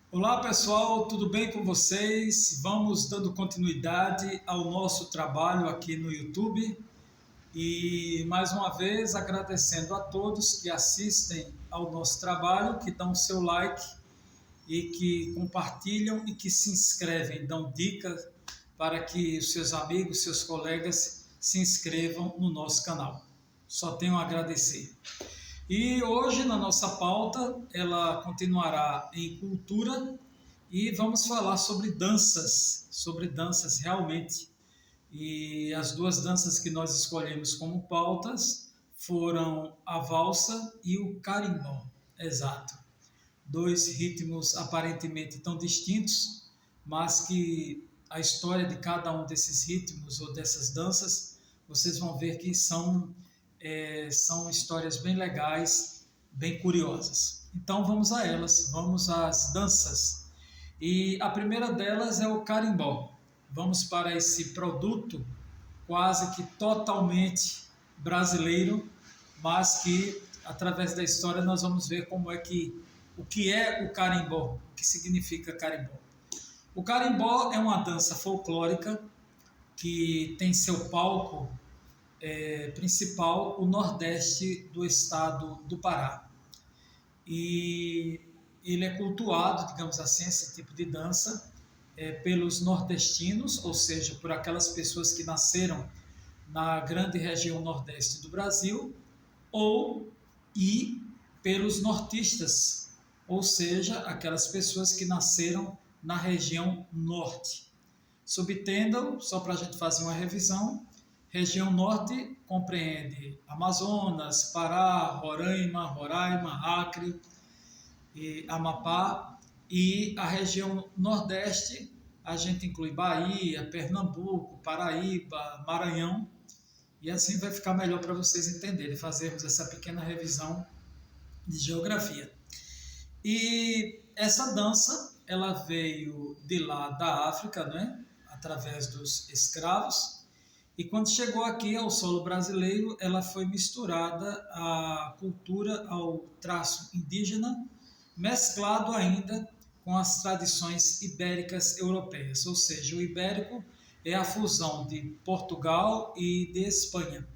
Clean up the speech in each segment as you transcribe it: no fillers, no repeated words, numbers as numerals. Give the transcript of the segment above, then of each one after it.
Olá pessoal, tudo bem com vocês? Vamos dando continuidade ao nosso trabalho aqui no YouTube e mais uma vez agradecendo a todos que assistem ao nosso trabalho, que dão seu like e que compartilham e que se inscrevem, dão dicas para que os seus amigos, seus colegas se inscrevam no nosso canal. Só tenho a agradecer. E hoje na nossa pauta ela continuará em cultura e vamos falar sobre danças realmente. E as duas danças que nós escolhemos como pautas foram a valsa e o carimbó. Exato. Dois ritmos aparentemente tão distintos, mas que a história de cada um desses ritmos ou dessas danças, vocês vão ver que são histórias bem legais, bem curiosas. Então vamos a elas, vamos às danças. E a primeira delas é o carimbó. Vamos para esse produto quase que totalmente brasileiro, mas que através da história nós vamos ver o que é o carimbó, o que significa carimbó. O carimbó é uma dança folclórica que tem seu palco principal o nordeste do estado do Pará. E ele é cultuado, digamos assim, esse tipo de dança, pelos nordestinos, ou seja, por aquelas pessoas que nasceram na grande região nordeste do Brasil, e pelos nortistas, ou seja, aquelas pessoas que nasceram na região norte. Subentendam, só para a gente fazer uma revisão, região norte compreende Amazonas, Pará, Roraima, Acre, Amapá, e a região nordeste a gente inclui Bahia, Pernambuco, Paraíba, Maranhão, e assim vai ficar melhor para vocês entenderem, fazermos essa pequena revisão de geografia. E essa dança, ela veio de lá da África, né, através dos escravos, e quando chegou aqui ao solo brasileiro, ela foi misturada à cultura, ao traço indígena, mesclado ainda com as tradições ibéricas europeias, ou seja, o ibérico é a fusão de Portugal e de Espanha.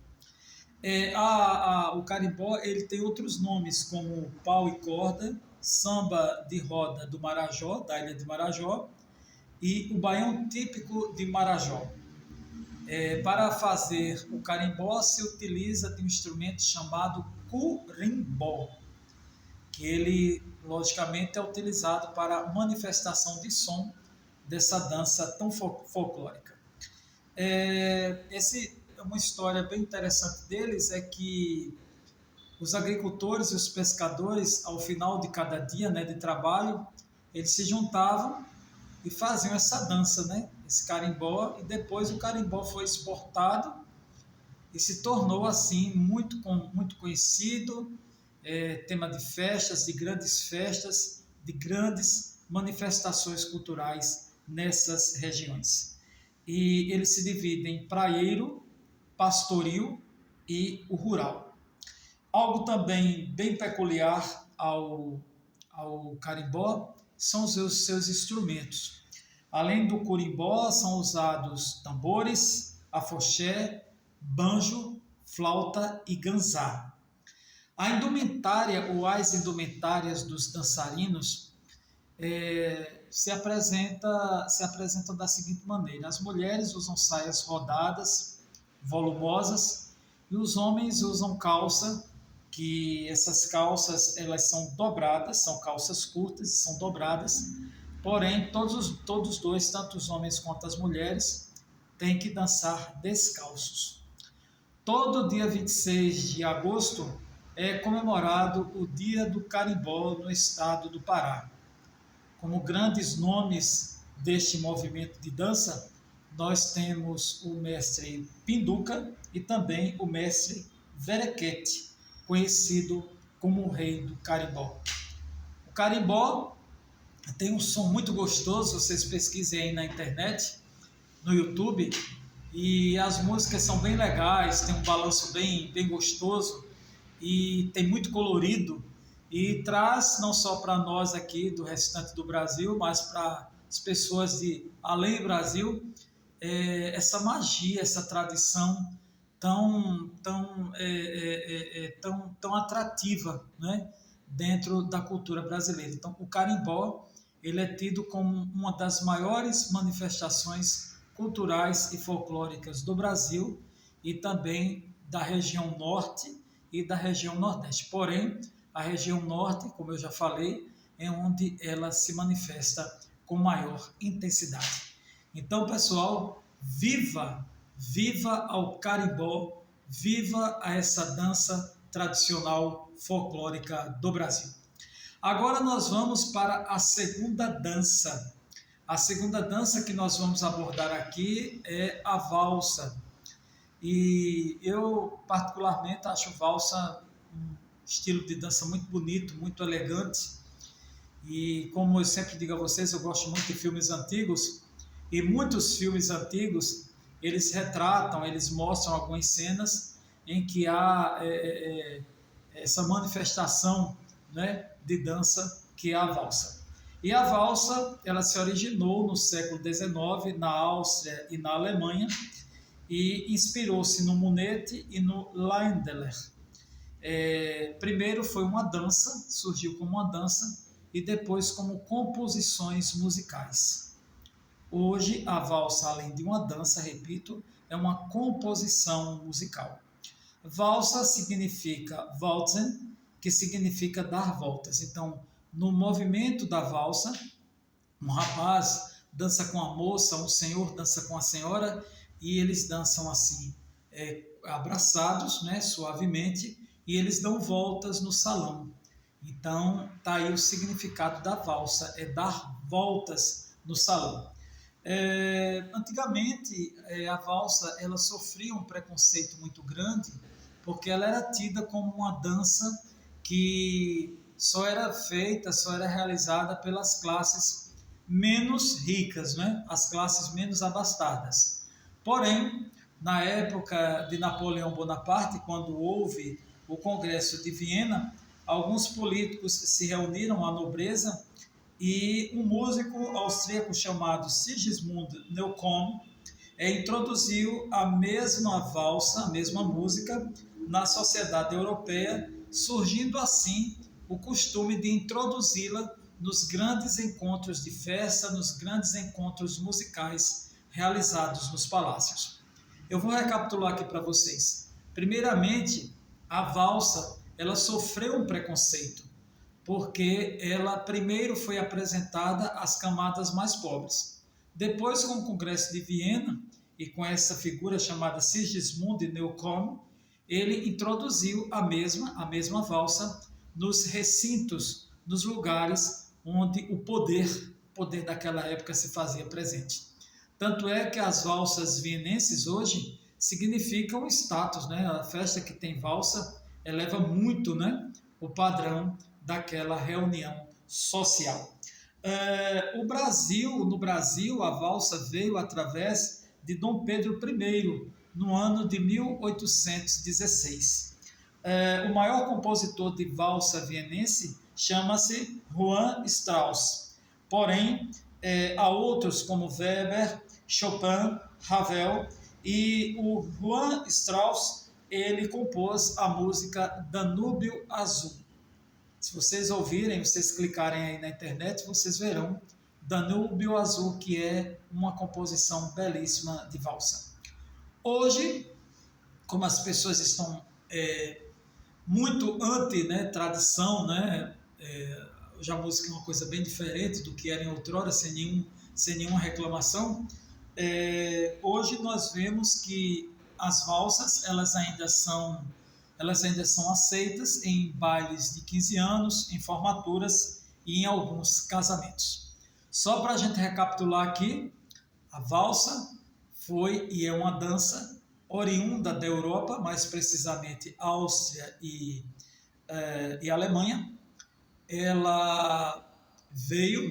O carimbó ele tem outros nomes como pau e corda, samba de roda do Marajó, da ilha de Marajó, e o baião típico de Marajó. Para fazer o carimbó se utiliza de um instrumento chamado curimbó, que ele logicamente é utilizado para a manifestação de som dessa dança tão folclórica. Uma história bem interessante deles é que os agricultores e os pescadores, ao final de cada dia, né, de trabalho, eles se juntavam e faziam essa dança, né, esse carimbó, e depois o carimbó foi exportado e se tornou assim muito conhecido, tema de festas, de grandes manifestações culturais nessas regiões. E ele se divide em praieiro, pastoril e o rural. Algo também bem peculiar ao carimbó são os seus instrumentos. Além do curimbó, são usados tambores, afoxé, banjo, flauta e ganzá. A indumentária ou as indumentárias dos dançarinos se apresentam da seguinte maneira: as mulheres usam saias rodadas, volumosas, e os homens usam calça, que essas calças elas são dobradas, são calças curtas e são dobradas, porém todos dois, tanto os homens quanto as mulheres, têm que dançar descalços. Todo dia 26 de agosto é comemorado o Dia do Carimbó no estado do Pará. Como grandes nomes deste movimento de dança, nós temos o mestre Pinduca e também o mestre Verequete, conhecido como o rei do carimbó. O carimbó tem um som muito gostoso, vocês pesquisem aí na internet, no YouTube, e as músicas são bem legais, tem um balanço bem gostoso e tem muito colorido, e traz não só para nós aqui do restante do Brasil, mas para as pessoas de além do Brasil, essa magia, essa tradição tão atrativa, né, dentro da cultura brasileira. Então, o carimbó ele é tido como uma das maiores manifestações culturais e folclóricas do Brasil e também da região norte e da região nordeste. Porém, a região norte, como eu já falei, é onde ela se manifesta com maior intensidade. Então, pessoal, viva ao carimbó, viva a essa dança tradicional folclórica do Brasil. Agora nós vamos para a segunda dança. A segunda dança que nós vamos abordar aqui é a valsa. E eu, particularmente, acho valsa um estilo de dança muito bonito, muito elegante. E como eu sempre digo a vocês, eu gosto muito de filmes antigos. E muitos filmes antigos, eles retratam, eles mostram algumas cenas em que há essa manifestação, né, de dança que é a valsa. E a valsa, ela se originou no século XIX, na Áustria e na Alemanha, e inspirou-se no Monetti e no Laendeler. Primeiro foi uma dança, surgiu como uma dança, e depois como composições musicais. Hoje, a valsa, além de uma dança, repito, é uma composição musical. Valsa significa waltzen, que significa dar voltas. Então, no movimento da valsa, um rapaz dança com a moça, um senhor dança com a senhora, e eles dançam assim, abraçados, né, suavemente, e eles dão voltas no salão. Então, está aí o significado da valsa, é dar voltas no salão. Antigamente, a valsa ela sofria um preconceito muito grande, porque ela era tida como uma dança que só era realizada pelas classes menos ricas, né? As classes menos abastadas. Porém, na época de Napoleão Bonaparte, quando houve o Congresso de Viena, alguns políticos se reuniram à nobreza e um músico austríaco chamado Sigismund Neukomm introduziu a mesma valsa, a mesma música na sociedade europeia, surgindo assim o costume de introduzi-la nos grandes encontros de festa, nos grandes encontros musicais realizados nos palácios. Eu vou recapitular aqui para vocês. Primeiramente, a valsa ela sofreu um preconceito, porque ela primeiro foi apresentada às camadas mais pobres. Depois, com o Congresso de Viena, e com essa figura chamada Sigismund Neukomm, ele introduziu a mesma valsa nos recintos, nos lugares onde o poder daquela época se fazia presente. Tanto é que as valsas vienenses hoje significam status, né? A festa que tem valsa eleva muito, né, o padrão daquela reunião social. No Brasil, a valsa veio através de Dom Pedro I, no ano de 1816. O maior compositor de valsa vienense chama-se Johann Strauss. Porém, há outros como Weber, Chopin, Ravel, e o Johann Strauss ele compôs a música Danúbio Azul. Se vocês ouvirem, vocês clicarem aí na internet, vocês verão Danúbio Azul, que é uma composição belíssima de valsa. Hoje, como as pessoas estão muito anti-tradição, né? Hoje a música é uma coisa bem diferente do que era em outrora, sem nenhuma reclamação. Hoje nós vemos que as valsas elas ainda são aceitas em bailes de 15 anos, em formaturas e em alguns casamentos. Só para a gente recapitular aqui, a valsa foi e é uma dança oriunda da Europa, mais precisamente Áustria e Alemanha. Ela veio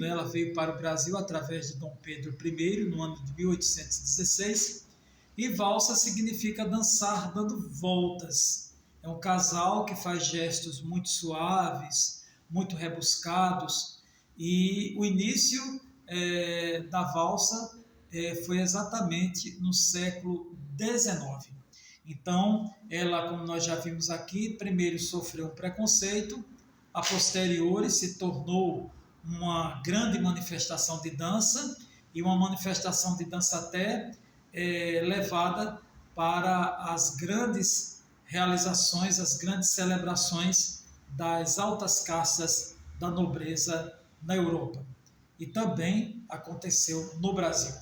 para o Brasil através de Dom Pedro I, no ano de 1816, e valsa significa dançar dando voltas. É um casal que faz gestos muito suaves, muito rebuscados, e o início da valsa foi exatamente no século XIX. Então, ela, como nós já vimos aqui, primeiro sofreu um preconceito, a posteriori se tornou uma grande manifestação de dança, e uma manifestação de dança até levada para as grandes realizações, as grandes celebrações das altas castas da nobreza na Europa. E também aconteceu no Brasil.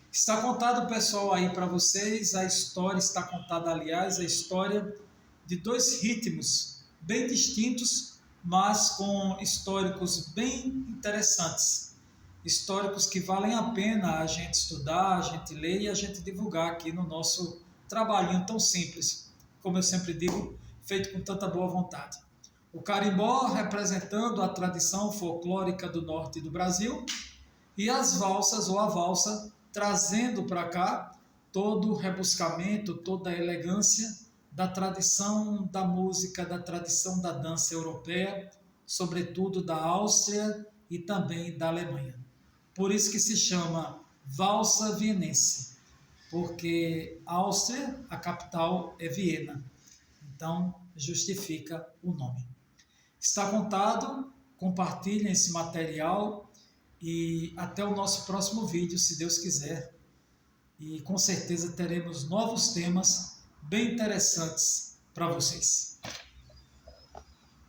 Está contado, pessoal, aí para vocês, a história está contada, aliás, a história de dois ritmos bem distintos, mas com históricos bem interessantes. Históricos que valem a pena a gente estudar, a gente ler e a gente divulgar aqui no nosso trabalhinho tão simples, como eu sempre digo, feito com tanta boa vontade. O carimbó representando a tradição folclórica do norte do Brasil e as valsas ou a valsa trazendo para cá todo o rebuscamento, toda a elegância da tradição da música, da tradição da dança europeia, sobretudo da Áustria e também da Alemanha. Por isso que se chama valsa vienense, porque Áustria, a capital é Viena. Então, justifica o nome. Está contado, compartilhem esse material e até o nosso próximo vídeo, se Deus quiser. E com certeza teremos novos temas bem interessantes para vocês.